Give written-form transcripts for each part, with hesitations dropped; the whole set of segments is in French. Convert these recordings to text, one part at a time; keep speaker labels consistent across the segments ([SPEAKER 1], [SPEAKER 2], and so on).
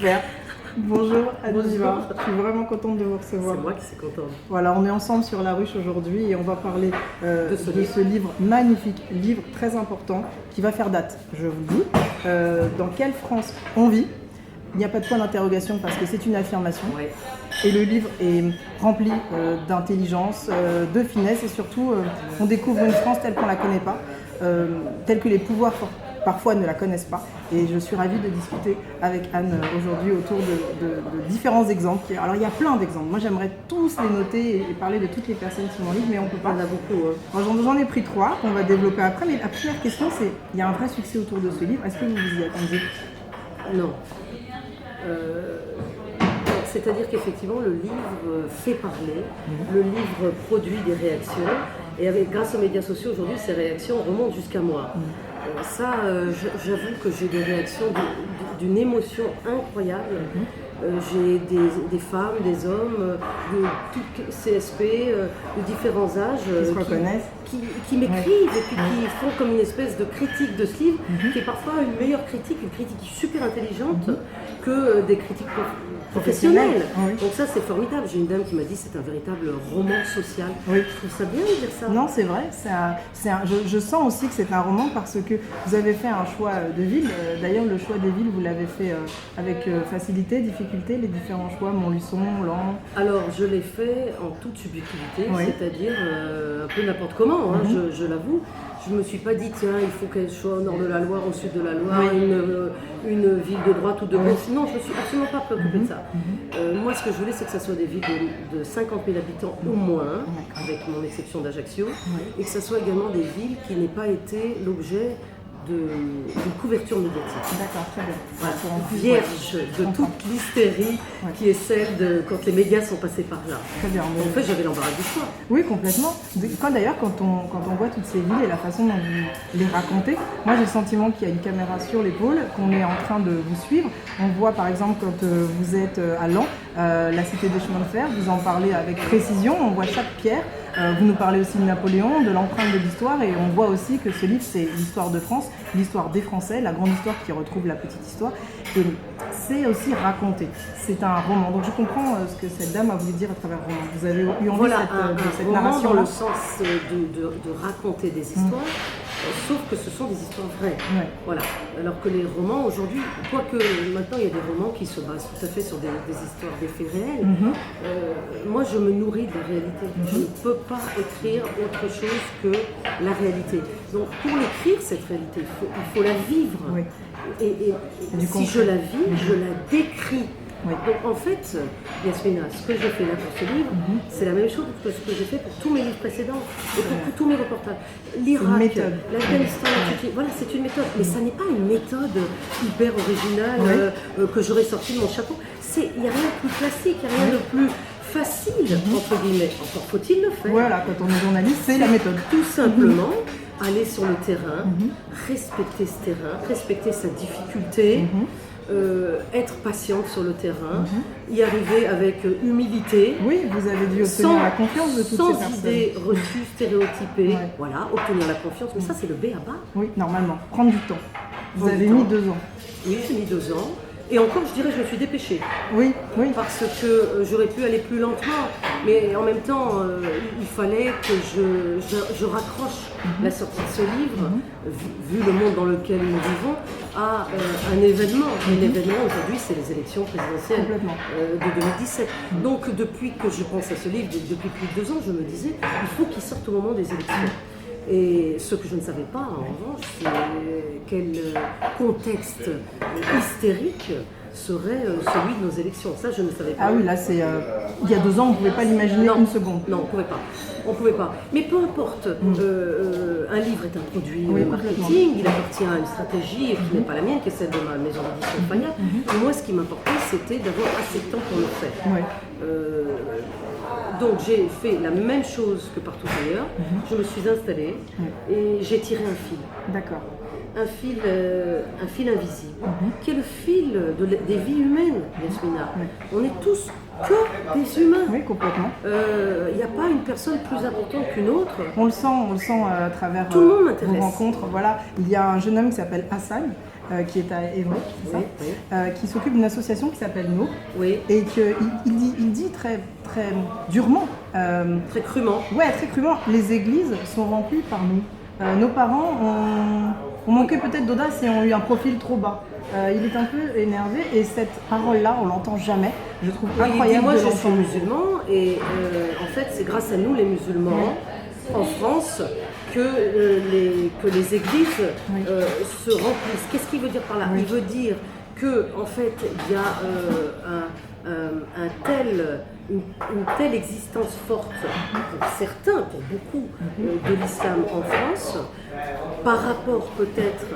[SPEAKER 1] Super. Bonjour Adjiba, je suis vraiment contente de vous recevoir.
[SPEAKER 2] C'est moi qui suis contente.
[SPEAKER 1] Voilà, on est ensemble sur la ruche aujourd'hui et on va parler de ce livre, magnifique livre très important qui va faire date, je vous le dis. Dans quelle France on vit? Il n'y a pas de point d'interrogation parce que c'est une affirmation.
[SPEAKER 2] Ouais.
[SPEAKER 1] Et le livre est rempli d'intelligence, de finesse et surtout on découvre une France telle qu'on ne la connaît pas, telle que les pouvoirs parfois ne la connaissent pas. Et je suis ravie de discuter avec Anne aujourd'hui autour de différents exemples. Alors il y a plein d'exemples. Moi j'aimerais tous les noter et parler de toutes les personnes qui sont dans le livre, mais on ne peut pas.
[SPEAKER 2] Il y en a beaucoup.
[SPEAKER 1] Moi, j'en ai pris 3 qu'on va développer après. Mais la première question c'est, il y a un vrai succès autour de ce livre. Est-ce que vous vous y attendiez?
[SPEAKER 2] Non. C'est-à-dire qu'effectivement le livre fait parler, le livre produit des réactions et grâce aux médias sociaux aujourd'hui ces réactions remontent jusqu'à moi. J'avoue que j'ai des réactions d'une émotion incroyable. J'ai des femmes, des hommes, de tout CSP, de différents âges qui m'écrivent et puis qui font comme une espèce de critique de ce livre qui est parfois une meilleure critique, une critique super intelligente que des critiques professionnelles.
[SPEAKER 1] Oui.
[SPEAKER 2] Donc ça c'est formidable. J'ai une dame qui m'a dit c'est un véritable roman social.
[SPEAKER 1] Oui.
[SPEAKER 2] Je trouve ça bien de dire ça.
[SPEAKER 1] Non, c'est vrai. Je sens aussi que c'est un roman parce que vous avez fait un choix de ville. D'ailleurs, le choix des villes, vous l'avez fait avec facilité, difficulté, les différents choix, Montluçon, Laon.
[SPEAKER 2] Alors, je l'ai fait en toute subjectivité,
[SPEAKER 1] Oui.
[SPEAKER 2] c'est-à-dire un peu n'importe comment, je l'avoue. Je ne me suis pas dit, tiens, il faut qu'elle soit au nord de la Loire, au sud de la Loire, une ville de droite ou de gauche. Non, je ne me suis absolument pas préoccupée de ça. Moi, ce que je voulais, c'est que ce soit des villes de 50 000 habitants au moins, avec mon exception d'Ajaccio, et que ce soit également des villes qui n'aient pas été l'objet d'une couverture médiatique.
[SPEAKER 1] D'accord, très bien.
[SPEAKER 2] Voilà, vierge de toute l'hystérie qui est celle de quand les médias sont passés par là.
[SPEAKER 1] Très bien.
[SPEAKER 2] En fait, j'avais l'embarras du choix.
[SPEAKER 1] Oui, complètement. D'ailleurs, quand on voit toutes ces villes et la façon dont vous les racontez, moi j'ai le sentiment qu'il y a une caméra sur l'épaule, qu'on est en train de vous suivre. On voit par exemple quand vous êtes à Laon, la cité des chemins de fer, vous en parlez avec précision, on voit chaque pierre. Vous nous parlez aussi de Napoléon, de l'empreinte de l'histoire, et on voit aussi que ce livre, c'est l'histoire de France, l'histoire des Français, la grande histoire qui retrouve la petite histoire, et c'est aussi raconté. C'est un roman. Donc je comprends ce que cette dame a voulu dire à travers le roman. Vous avez eu envie de cette
[SPEAKER 2] roman
[SPEAKER 1] narration
[SPEAKER 2] dans le sens de raconter des histoires. Sauf que ce sont des histoires vraies.
[SPEAKER 1] Ouais.
[SPEAKER 2] Voilà. Alors que les romans aujourd'hui, quoique maintenant il y a des romans qui se basent tout à fait sur des histoires, des faits réels, moi je me nourris de la réalité. Je ne peux pas écrire autre chose que la réalité. Donc pour l'écrire, cette réalité, il faut la vivre.
[SPEAKER 1] Oui.
[SPEAKER 2] Et si je la vis, je la décris.
[SPEAKER 1] Oui.
[SPEAKER 2] Donc en fait, Yasmina, ce que je fais là pour ce livre, c'est la même chose que ce que j'ai fait pour tous mes livres précédents et pour tous mes reportages. L'Irak, l'Afghanistan, voilà, c'est une méthode. Mais ça n'est pas une méthode hyper originale que j'aurais sortie de mon chapeau. Il n'y a rien de plus classique, il n'y a rien de plus facile, entre guillemets. Encore faut-il le faire.
[SPEAKER 1] Voilà, quand on est journaliste, c'est la méthode.
[SPEAKER 2] Tout simplement, aller sur le terrain, respecter ce terrain, respecter sa difficulté. Être patiente sur le terrain, y arriver avec humilité.
[SPEAKER 1] Oui, vous avez dû obtenir la confiance de toutes ces personnes.
[SPEAKER 2] Sans idées reçues, stéréotypées. Voilà, obtenir la confiance. Mais ça, c'est le B à bas.
[SPEAKER 1] Oui, normalement. Prendre du temps. Vous avez mis 2 ans.
[SPEAKER 2] Oui, j'ai mis 2 ans. Et encore, je dirais, je me suis dépêchée.
[SPEAKER 1] Oui.
[SPEAKER 2] Parce que j'aurais pu aller plus lentement. Mais en même temps, il fallait que je raccroche la sortie de ce livre, vu le monde dans lequel nous vivons, à un événement. Et l'événement aujourd'hui, c'est les élections présidentielles de 2017. Donc depuis que je pense à ce livre, depuis plus de 2 ans, je me disais, il faut qu'il sorte au moment des élections. Et ce que je ne savais pas, en revanche, c'est quel contexte hystérique serait celui de nos élections. Ça, je ne savais pas.
[SPEAKER 1] Ah oui, là, c'est il y a 2 ans, on ne pouvait pas l'imaginer une seconde.
[SPEAKER 2] Non, on ne pouvait pas. Mais peu importe, un livre est un produit marketing, il appartient à une stratégie qui n'est pas la mienne, qui est celle de ma maison d'édition Fayard. Et moi, ce qui m'importait, c'était d'avoir assez de temps pour le faire. Donc j'ai fait la même chose que partout ailleurs. Je me suis installée et j'ai tiré un fil.
[SPEAKER 1] D'accord.
[SPEAKER 2] Un fil invisible, qui est le fil des vies humaines, Yasmina. On est tous que des humains.
[SPEAKER 1] Oui, complètement.
[SPEAKER 2] Il n'y a pas une personne plus importante qu'une autre.
[SPEAKER 1] On le sent à travers
[SPEAKER 2] Tout le monde m'intéresse.
[SPEAKER 1] vos rencontres. Voilà. Il y a un jeune homme qui s'appelle Hassan, qui est à Évreux, c'est ça,
[SPEAKER 2] Oui.
[SPEAKER 1] qui s'occupe d'une association qui s'appelle No,
[SPEAKER 2] Oui,
[SPEAKER 1] et qu'il dit très, très durement,
[SPEAKER 2] très crûment.
[SPEAKER 1] ouais, très crûment, les églises sont remplies par nous. Nos parents ont manqué peut-être d'audace et ont eu un profil trop bas. Il est un peu énervé et cette parole-là, on l'entend jamais. Je trouve
[SPEAKER 2] Oui, il dit,
[SPEAKER 1] incroyable
[SPEAKER 2] moi
[SPEAKER 1] de
[SPEAKER 2] je suis
[SPEAKER 1] l'entendre.
[SPEAKER 2] musulman et en fait c'est grâce à nous les musulmans en France que les églises
[SPEAKER 1] Oui.
[SPEAKER 2] se remplissent. Qu'est-ce qu'il veut dire par là?
[SPEAKER 1] Oui.
[SPEAKER 2] Il veut dire que en fait il y a une telle existence forte pour certains, pour beaucoup de l'islam en France, par rapport peut-être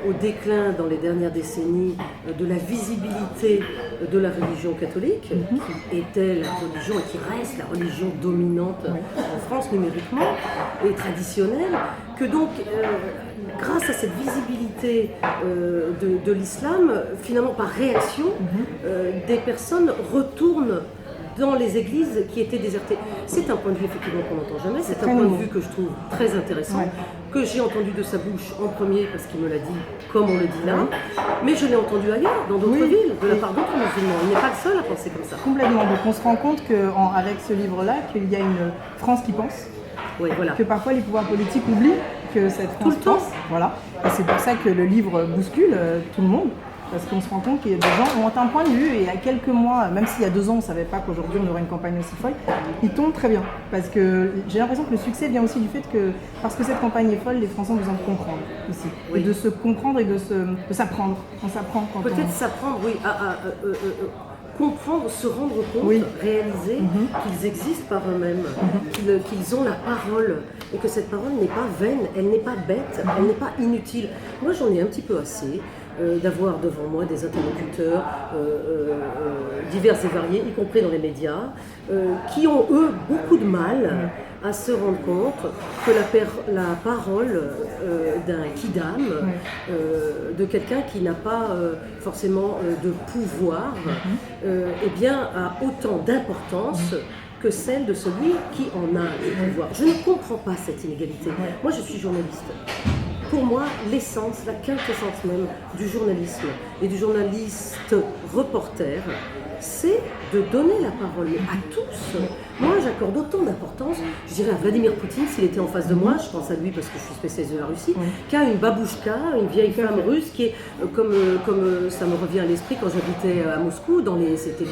[SPEAKER 2] au déclin dans les dernières décennies de la visibilité de la religion catholique, qui était la religion et qui reste la religion dominante en France numériquement et traditionnelle, que donc grâce à cette visibilité de l'islam, finalement par réaction, des personnes retournent dans les églises qui étaient désertées. C'est un point de vue effectivement qu'on n'entend jamais, c'est un point de vue que je trouve très intéressant, que j'ai entendu de sa bouche en premier parce qu'il me l'a dit comme on le dit là, mais je l'ai entendu ailleurs, dans d'autres villes, de la part d'autres musulmans. Il n'est pas le seul à penser comme ça.
[SPEAKER 1] Complètement. Donc on se rend compte qu'avec ce livre-là, qu'il y a une France qui pense,
[SPEAKER 2] Oui, voilà.
[SPEAKER 1] que parfois les pouvoirs politiques oublient que cette France
[SPEAKER 2] Tout le temps.
[SPEAKER 1] pense. Voilà. Et c'est pour ça que le livre bouscule tout le monde. Parce qu'on se rend compte qu'il y a des gens qui ont un point de vue et il y a quelques mois, même s'il y a 2 ans on ne savait pas qu'aujourd'hui on aurait une campagne aussi folle, ils tombent très bien. Parce que j'ai l'impression que le succès vient aussi du fait que, parce que cette campagne est folle, les Français ont besoin de comprendre aussi.
[SPEAKER 2] Oui.
[SPEAKER 1] Et de se comprendre et de s'apprendre. On s'apprend quand
[SPEAKER 2] Peut-être s'apprendre, oui, à comprendre, se rendre compte,
[SPEAKER 1] Oui.
[SPEAKER 2] réaliser qu'ils existent par eux-mêmes, qu'ils ont la parole et que cette parole n'est pas vaine, elle n'est pas bête, elle n'est pas inutile. Moi j'en ai un petit peu assez d'avoir devant moi des interlocuteurs divers et variés, y compris dans les médias, qui ont eux beaucoup de mal à se rendre compte que la parole d'un kidam, de quelqu'un qui n'a pas forcément de pouvoir, eh bien, a autant d'importance que celle de celui qui en a le pouvoir. Je ne comprends pas cette inégalité. Moi, je suis journaliste. Pour moi, l'essence, la quintessence même du journalisme et du journaliste reporter, c'est de donner la parole à tous. Moi, j'accorde autant d'importance, je dirais à Vladimir Poutine, s'il était en face de moi, je pense à lui parce que je suis spécialiste de la Russie, qu'à une babouchka, une vieille femme russe qui est, comme ça me revient à l'esprit quand j'habitais à Moscou, c'était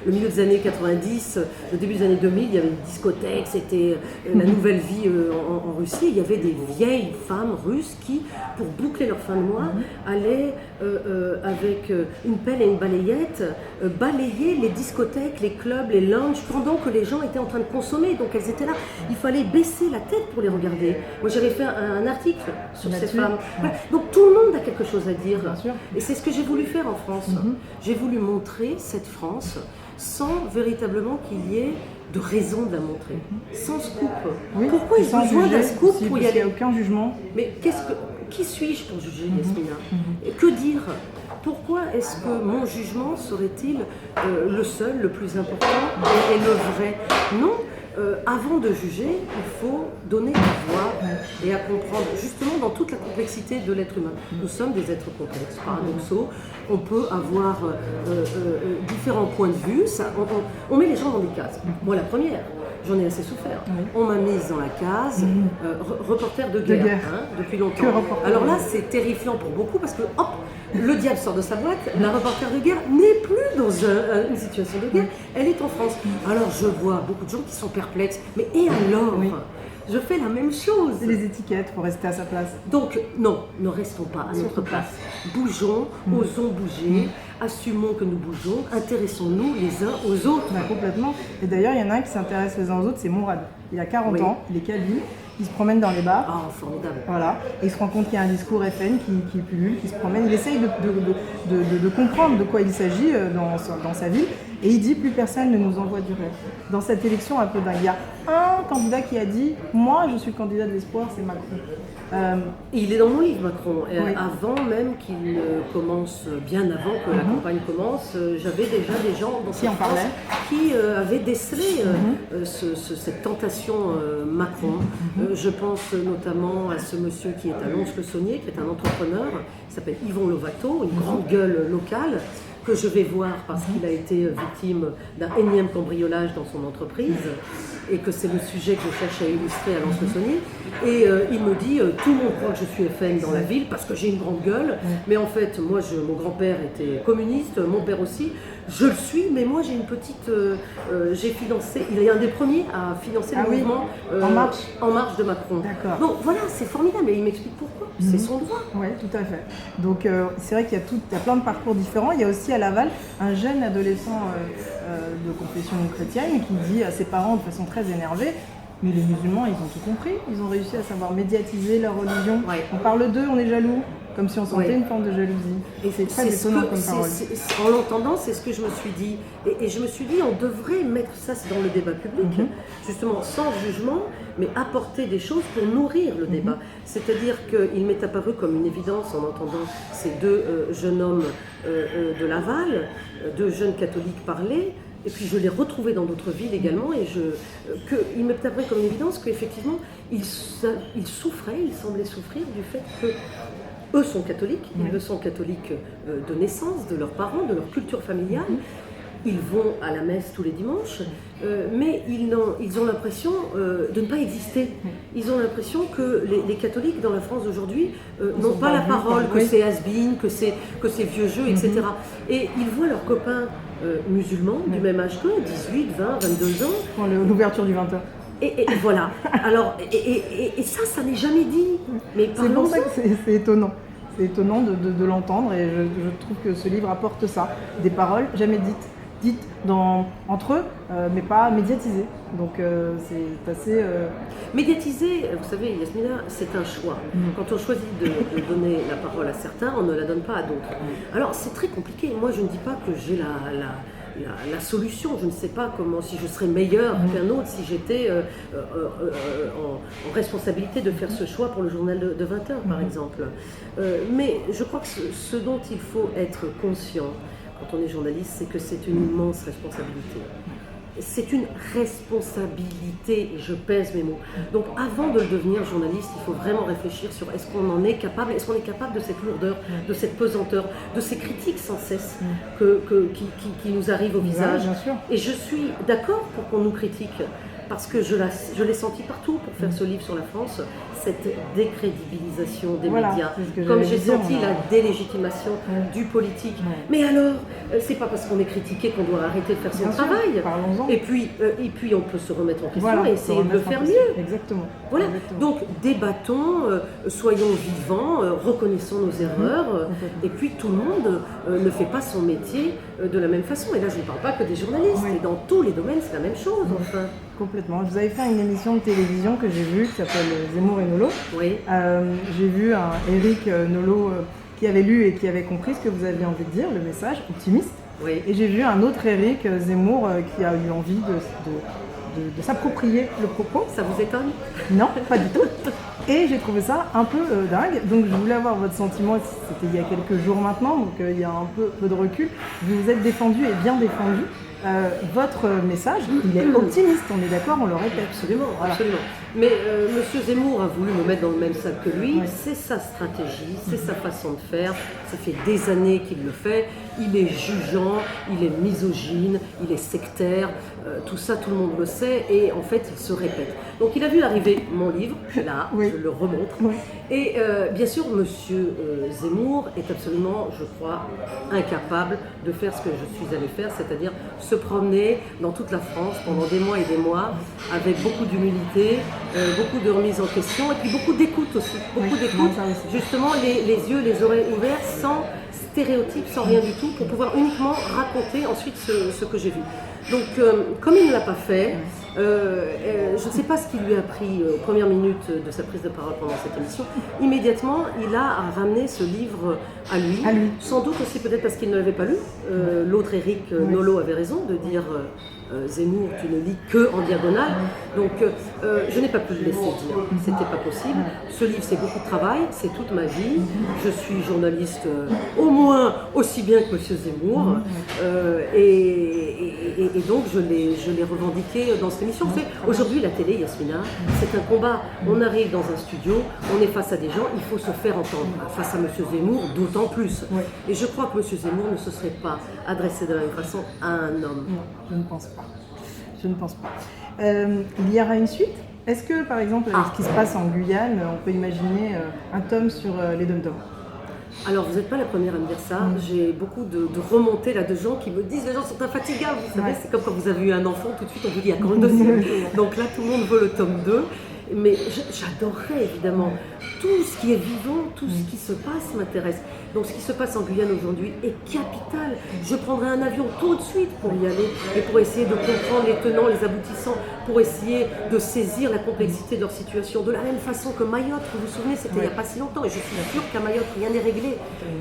[SPEAKER 2] le milieu des années 90, le début des années 2000, il y avait une discothèque, c'était la nouvelle vie en Russie, il y avait des vieilles femmes russes qui, pour boucler leur fin de mois, allaient avec une pelle et une balayette, balayer les discothèques, les clubs, les lounges, pendant que les gens étaient en train de consommer, donc elles étaient là. Il fallait baisser la tête pour les regarder. Moi j'avais fait un article sur ces femmes. Ouais. Donc tout le monde a quelque chose à dire. Et c'est ce que j'ai voulu faire en France. J'ai voulu montrer cette France sans véritablement qu'il y ait de raison de la montrer, sans scoop. Pourquoi il faut besoin d'un scoop pour y aller?
[SPEAKER 1] Il n'y a aucun jugement.
[SPEAKER 2] Mais qui suis-je pour juger, Yasmina? Et que dire? Pourquoi est-ce que mon jugement serait-il le seul, le plus important et le vrai? Non, avant de juger, il faut donner à voir et à comprendre, justement dans toute la complexité de l'être humain. Nous sommes des êtres complexes, paradoxaux, on peut avoir différents points de vue, on met les gens dans des cases. Moi la première. J'en ai assez souffert. On m'a mise dans la case reporter de guerre, depuis longtemps. Alors là, c'est terrifiant pour beaucoup parce que hop, le diable sort de sa boîte, la reporter de guerre n'est plus dans une situation de guerre, elle est en France. Alors je vois beaucoup de gens qui sont perplexes. Mais et alors? Je fais la même chose.
[SPEAKER 1] C'est les étiquettes pour rester à sa place.
[SPEAKER 2] Donc non, ne restons pas à notre place. Bougeons, osons bouger, assumons que nous bougeons, intéressons-nous les uns aux autres.
[SPEAKER 1] Complètement. Et d'ailleurs, il y en a un qui s'intéresse les uns aux autres, c'est Mourad. Il a 40 ans, il est kabyle, il se promène dans les bars.
[SPEAKER 2] Ah, formidable.
[SPEAKER 1] Voilà. Et il se rend compte qu'il y a un discours FN qui pullule, qui se promène. Il essaye de comprendre de quoi il s'agit dans sa vie. Et il dit plus personne ne nous envoie du rêve. Dans cette élection un peu dingue, il y a un candidat qui a dit moi je suis le candidat de l'espoir, c'est Macron.
[SPEAKER 2] Il est dans mon livre, Macron.
[SPEAKER 1] Oui.
[SPEAKER 2] Avant même qu'il ne commence, bien avant que la campagne commence, j'avais déjà des gens dans cette France qui avaient décelé cette tentation Macron. Je pense notamment à ce monsieur qui est à Lons-le-Saunier, qui est un entrepreneur, qui s'appelle Yvon Lovato, une grande gueule locale, que je vais voir parce qu'il a été victime d'un énième cambriolage dans son entreprise et que c'est le sujet que je cherche à illustrer à Lons-le-Saunier. Et il me dit, tout le monde croit que je suis FN dans la ville parce que j'ai une grande gueule, mais en fait, moi, mon grand-père était communiste, mon père aussi, je le suis, mais moi j'ai une petite... j'ai financé, il est un des premiers à financer le mouvement en marche de Macron. Donc voilà, c'est formidable, et il m'explique pourquoi, c'est son droit.
[SPEAKER 1] Oui, tout à fait. Donc c'est vrai qu'il y a plein de parcours différents. Il y a aussi à Laval un jeune adolescent de confession chrétienne qui dit à ses parents de façon très énervée: mais les musulmans, ils ont tout compris, ils ont réussi à savoir médiatiser leur religion.
[SPEAKER 2] Ouais.
[SPEAKER 1] On parle d'eux, on est jaloux, comme si on sentait une forme de jalousie.
[SPEAKER 2] Et
[SPEAKER 1] c'est très étonnant comme parole.
[SPEAKER 2] En l'entendant, c'est ce que je me suis dit. Et je me suis dit, on devrait mettre ça dans le débat public, justement sans jugement, mais apporter des choses pour nourrir le débat. C'est-à-dire qu'il m'est apparu comme une évidence en entendant ces deux jeunes hommes de Laval, deux jeunes catholiques parler. Et puis je l'ai retrouvé dans d'autres villes également, et il m'est apparu comme une évidence qu'effectivement, ils souffraient, ils semblaient souffrir du fait que eux sont catholiques, ils le sont catholiques de naissance, de leurs parents, de leur culture familiale. Ils vont à la messe tous les dimanches, mais ils ont l'impression de ne pas exister. Ils ont l'impression que les catholiques dans la France d'aujourd'hui n'ont pas la parole, que c'est has-been, que c'est vieux jeu, etc. Et ils voient leurs copains musulmans du même âge qu'eux, 18, 20, 22 ans.
[SPEAKER 1] L'ouverture du 20h.
[SPEAKER 2] Et voilà. Alors, et ça n'est jamais dit. Mais
[SPEAKER 1] c'est pour ça que c'est étonnant. C'est étonnant de l'entendre, et je trouve que ce livre apporte ça. Des paroles jamais dites entre eux, mais pas médiatisées. Donc c'est assez...
[SPEAKER 2] Médiatiser, vous savez, Yasmina, c'est un choix. Quand on choisit de donner la parole à certains, on ne la donne pas à d'autres. Alors c'est très compliqué. Moi, je ne dis pas que j'ai la solution. Je ne sais pas si je serais meilleure qu'un autre si j'étais en responsabilité de faire ce choix pour le journal de 20h, par exemple. Mais je crois que ce dont il faut être conscient quand on est journaliste, c'est que c'est une immense responsabilité. C'est une responsabilité, et je pèse mes mots. Donc avant de le devenir journaliste, il faut vraiment réfléchir sur est-ce qu'on en est capable, est-ce qu'on est capable de cette lourdeur, de cette pesanteur, de ces critiques sans cesse qui nous arrivent au visage.
[SPEAKER 1] Bien sûr.
[SPEAKER 2] Et je suis d'accord pour qu'on nous critique, parce que je l'ai senti partout pour faire ce livre sur la France, cette décrédibilisation des médias, comme j'ai senti la délégitimation du politique. Mais alors, c'est pas parce qu'on est critiqué qu'on doit arrêter de faire son travail. Et puis on peut se remettre en question et essayer de le faire mieux.
[SPEAKER 1] Exactement.
[SPEAKER 2] Voilà. Donc débattons, soyons vivants, reconnaissons nos erreurs, et puis tout le monde ne fait pas son métier de la même façon. Et là, je ne parle pas que des journalistes, et dans tous les domaines, c'est la même chose, enfin.
[SPEAKER 1] Complètement. Vous avez fait une émission de télévision que j'ai vue qui s'appelle Zemmour et Nolo.
[SPEAKER 2] Oui.
[SPEAKER 1] J'ai vu un Eric Nolo qui avait lu et qui avait compris ce que vous aviez envie de dire, le message optimiste.
[SPEAKER 2] Oui.
[SPEAKER 1] Et j'ai vu un autre Eric Zemmour qui a eu envie de s'approprier le propos.
[SPEAKER 2] Ça vous étonne?
[SPEAKER 1] Non, pas du tout. Et j'ai trouvé ça un peu dingue. Donc je voulais avoir votre sentiment, c'était il y a quelques jours maintenant, donc il y a un peu de recul. Vous vous êtes défendu et bien défendu. Votre message, il est optimiste, on est d'accord, on le répète.
[SPEAKER 2] Absolument, absolument. Mais M. Zemmour a voulu me mettre dans le même sac que lui, c'est sa stratégie, c'est sa façon de faire, ça fait des années qu'il le fait, il est jugeant, il est misogyne, il est sectaire, tout ça tout le monde le sait, et en fait il se répète. Donc il a vu arriver mon livre, là, je le remontre, et bien sûr M. Zemmour est absolument, je crois, incapable de faire ce que je suis allée faire, c'est-à-dire se promener dans toute la France pendant des mois et des mois, avec beaucoup d'humilité, beaucoup de remise en question, et puis beaucoup d'écoute aussi, justement les yeux, les oreilles ouverts, sans stéréotypes, sans rien du tout, pour pouvoir uniquement raconter ensuite ce que j'ai vu. Donc comme il ne l'a pas fait, Je ne sais pas ce qui lui a pris aux premières minutes de sa prise de parole pendant cette émission. Immédiatement, il a ramené ce livre à lui. Sans doute aussi peut-être parce qu'il ne l'avait pas lu. L'autre Eric Nolot avait raison de dire Zemmour, tu ne lis que en diagonale. Donc je n'ai pas pu le laisser dire. C'était pas possible. Ce livre, c'est beaucoup de travail, c'est toute ma vie. Je suis journaliste au moins aussi bien que Monsieur Zemmour. Et donc je l'ai revendiqué dans cette émission. Aujourd'hui, la télé, Yasmina, c'est un combat. On arrive dans un studio, on est face à des gens, il faut se faire entendre. Face à Monsieur Zemmour, d'autant plus. Et je crois que Monsieur Zemmour ne se serait pas adressé de la même façon à un homme.
[SPEAKER 1] Non, je ne pense pas. Je ne pense pas. Il y aura une suite? Est-ce que, par exemple, avec ce qui se passe en Guyane, on peut imaginer un tome sur les dom-toms?
[SPEAKER 2] Alors, vous n'êtes pas la première à me dire ça. J'ai beaucoup de remontées là, de gens qui me disent les gens sont infatigables. Vous savez, c'est comme quand vous avez eu un enfant, tout de suite on vous dit il y a quand le deuxième. Donc là, tout le monde veut le tome 2. Mais j'adorerais évidemment. Tout ce qui est vivant, tout ce qui se passe m'intéresse. Donc ce qui se passe en Guyane aujourd'hui est capital. Je prendrai un avion tout de suite pour y aller et pour essayer de comprendre les tenants, les aboutissants, pour essayer de saisir la complexité de leur situation. De la même façon que Mayotte, vous vous souvenez, c'était il n'y a pas si longtemps, et je suis sûre qu'à Mayotte, rien n'est réglé.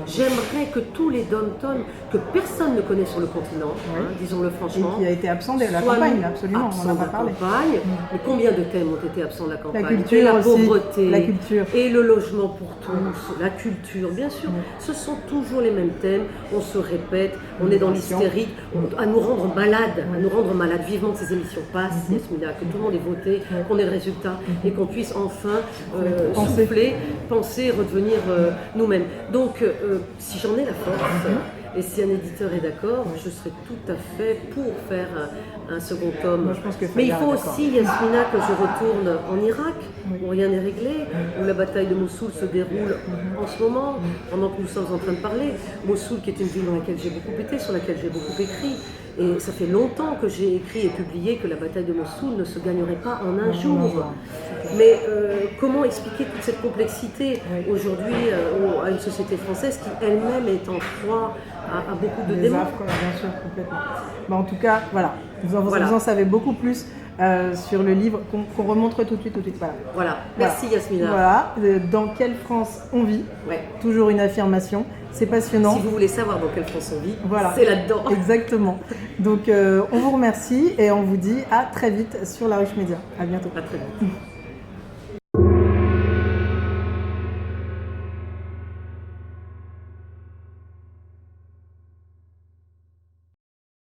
[SPEAKER 2] J'aimerais que tous les dom-toms que personne ne connaît sur le continent, disons-le franchement,
[SPEAKER 1] et qui a été absent de la campagne, absolument, on n'en a pas parlé.
[SPEAKER 2] Mais combien de thèmes ont été absents de la campagne?
[SPEAKER 1] La culture,
[SPEAKER 2] la
[SPEAKER 1] aussi,
[SPEAKER 2] pauvreté,
[SPEAKER 1] la culture.
[SPEAKER 2] Et le logement pour tous, la culture, bien sûr. Ce sont toujours les mêmes thèmes, on se répète, on est dans l'hystérie, à nous rendre malades, vivement que ces émissions passent, Yasmina, que tout le monde ait voté, qu'on ait le résultat et qu'on puisse enfin souffler, penser, redevenir nous-mêmes. Donc, si j'en ai la force, et si un éditeur est d'accord, je serai tout à fait pour faire un second tome.
[SPEAKER 1] Moi, je pense que
[SPEAKER 2] mais il faut aussi, Yasmina, que je retourne en Irak, où rien n'est réglé, où la bataille de Mossoul se déroule en ce moment, pendant que nous sommes en train de parler. Mossoul, qui est une ville dans laquelle j'ai beaucoup été, sur laquelle j'ai beaucoup écrit. Et ça fait longtemps que j'ai écrit et publié que la bataille de Mossoul ne se gagnerait pas en un jour. Mais comment expliquer toute cette complexité aujourd'hui à une société française qui elle-même est en proie à beaucoup de démons?
[SPEAKER 1] Bien sûr, complètement. Mais en tout cas, voilà, vous en savez beaucoup plus sur le livre qu'on remontre tout de suite.
[SPEAKER 2] Voilà. Merci Yasmina.
[SPEAKER 1] Voilà, dans quelle France on vit, toujours une affirmation, c'est passionnant.
[SPEAKER 2] Si vous voulez savoir dans quelle France on vit,
[SPEAKER 1] voilà.
[SPEAKER 2] C'est là-dedans.
[SPEAKER 1] Exactement. Donc on vous remercie et on vous dit à très vite sur La Ruche Média. À bientôt.
[SPEAKER 2] À très vite.